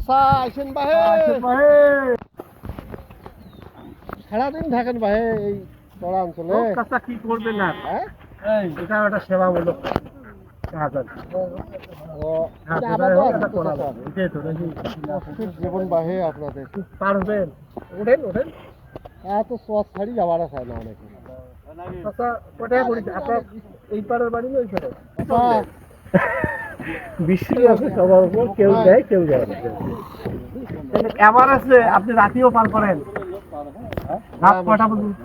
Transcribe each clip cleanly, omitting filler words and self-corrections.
চাচা আইছেন বাহে সারাদিন থাকেন বাহে এই বড় অঞ্চলে। চাচা কি করবেন না, হ্যাঁ এটা একটা সেবামূলক কাজ আর কি। আমারও আছে তো করা চাচা। লাগবে, এটাই তো নাকি? কষ্টের জীবন বাহে আপনাদের। পারবেন, ওঠেন ওঠেন। এত সৎ ছাড়ি যাওয়ার আছে না অনেকে। চাচা কোথায় করি আপনার, এই পাড়ের বাড়ি না ওই পাড়ে? চাচা, বৃষ্টি আছে সবার উপর, কেউ দেয় কেউ দেয় না। এবার আছে আপনি রাতেও পার করেন, রাত কয়টা পর্যন্ত?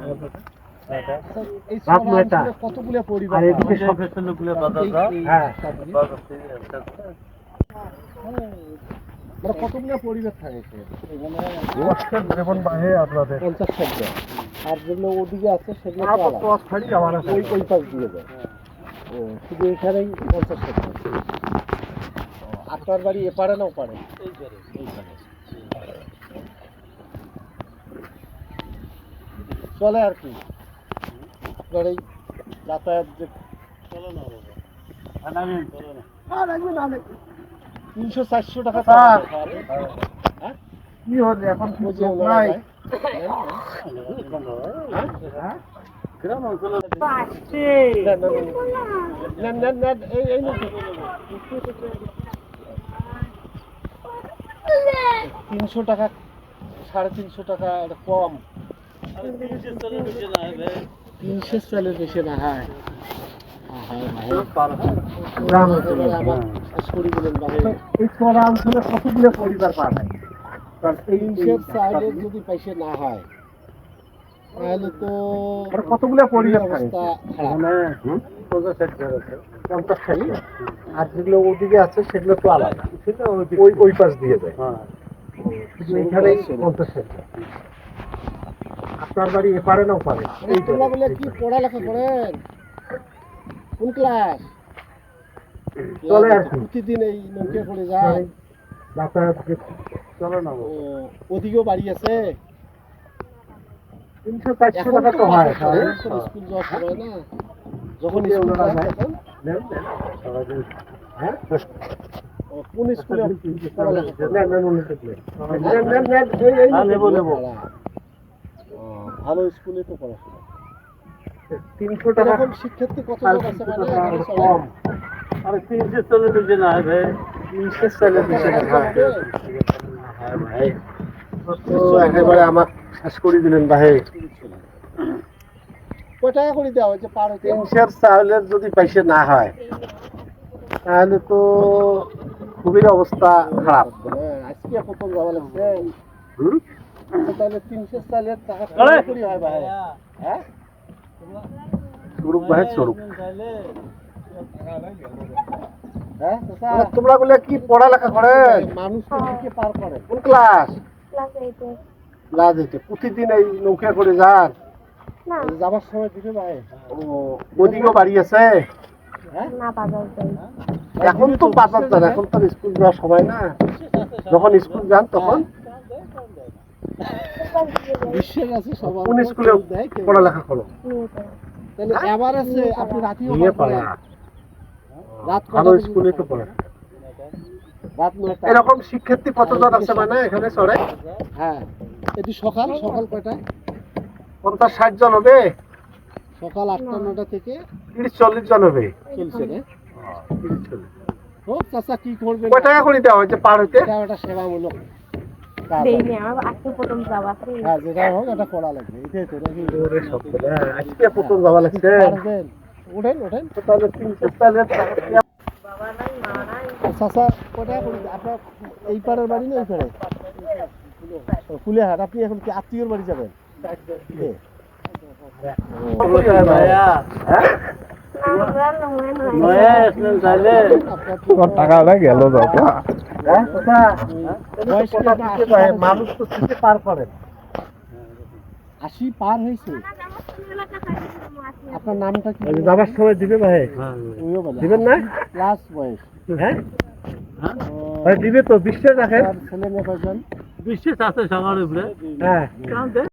এই রাত সব 9টা। অঞ্চলে কতগুলো পরিবার আর এদিকে সব হ্যাঁ মানে কতগুলো পরিবার থাকে কষ্টের জীবন বাহে আপনাদের। 50-60 আর যেগুলো ওদিকে আছে সেগুলো তো আলাদা। দশ ফাড়ি যাওয়ার আছে। ওই পাশ দিয়ে যায়। ও শুধু এখানেই 50-60। আপনার বাড়ি এপারে না ওপারে? চলে আর কি আপনার এই যাতায়াত যে চলে না 300-400 টাকা হ্যাঁ কি হচ্ছে এখন? কি ওই যে লোক নাই? হ্যাঁ? গ্রাম অঞ্চলে নেন, এই না 300 টাকা 350 টাকা এটা কম। 300 চালের বেশি না হয়। গ্রাম অঞ্চলে আমার শেষ করি বলেন ভাই, এই চড়া অঞ্চলে কতগুলো পরিবার পাওয়া যায়? 300 চালের যদি পয়সা না হয় তাহলে তো কতগুলো পরিবার থাকে? অবস্থা খারাপ। 50-60। আর যেগুলো ওদিকে আছে সেগুলো তো আলাদা, ওই পাশ দিয়ে যায়। শুধু এখানেই 50-60। আপনার বাড়ি এপারে না ওপারে? তোমরা বলে কি পড়ালেখা করেন? কোন ক্লাস? চলে আর কি। প্রতিদিন এই নৌকে পড়ে যায়। যাতায়াত চলে না। ওদিকেও বাড়ি আছে। 300-400 এখন টাকা তো তো হয়। স্কুল যাওয়ার সময় না, যখন স্কুল যায় তখন কোন স্কুলে পড়ালেখা করেন? ভালো স্কুলে তো পড়াশোনা। 300 টাকা এরকম শিক্ষার্থী কতজন আছে মানে এখানে চলে? কম। আরে 300 চলে বেশি না ভাই, 300 চলে বেশি না ভাই। তো একেবারে আমার শেষ করে দিলেন ভাই। কয় টাকা করে দেওয়া হয়েছে পার হতে? 300 চাউলের যদি পয়সা না হয় তাহলে তো খুবই অবস্থা খারাপ। আজকে প্রথম যাওয়া লাগছে। হুম? তাহলে 300 চালের টাকা কত করে হয় ভাই? হ্যাঁ স্বরূপ ভাই স্বরূপ। হ্যাঁ চাচা, তোমরা বলে কি পড়ালেখা করে? মানুষ তো দিকে পার করে। কোন ক্লাস? ক্লাস 8। প্রতিদিন এই নৌকা করে যান? যাবার সময় দিবে ভাই। ও ওদিকেও বাড়ি আছে? হ্যাঁ এখন তো বাজার যান, এখন তো স্কুল যাওয়ার সময় না। যখন স্কুল যান তখন বিশ্বের আছে সবার কোন উপর স্কুলে কেউ দেয়, কেউ পড়ালেখা করো? তাহলে এবার আছে আপনি রাতেও নিয়ে পার করেন। পড়া রাত ভালো কটা স্কুলে তো পড়া। রাত 9টা। এরকম শিক্ষার্থী কতজন আছে মানে এখানে চড়ে? হ্যাঁ এটি সকাল কয়টায়? 50-60 জন হবে। সকাল 8টা-9টা থেকে 30-40 জন হবে। চলছে না? 30-40। ও চাচা কি করবেন? কয় টাকা করে দেওয়া হয়েছে পার হইতে? এটা একটা সেবামূলক কাজ। হ্যাঁ যেটা হোক এটা করা লাগবে। এটাই তো নাকি? ওরে সবগুলা, আজকে প্রথম যাওয়া লাগছে। পারবেন? ওঠেন। তো তাহলে 300 চালের টাকা দিয়ে চাচা কটা করে আপনার এই পাড়ের বাড়ি না ওই পাড়ে? ফুলেহাট। আপনি এখন কি আত্মীয়র বাড়ি যাবেন? কে? টাকা গেল মানুষ তো থেকে পার করেন। 80 পার হয়েছে। আপনার নামটা কি? যাবার সময় দিবে ভাই? ওইও বলে দিবেন না? প্লাস বয়স। হ্যাঁ দিবে তো, বিশ্বাস রাখেন। ছেলে মেয়ে কয়জন? বিশ্বাস আছে সবার উপরে। হ্যাঁ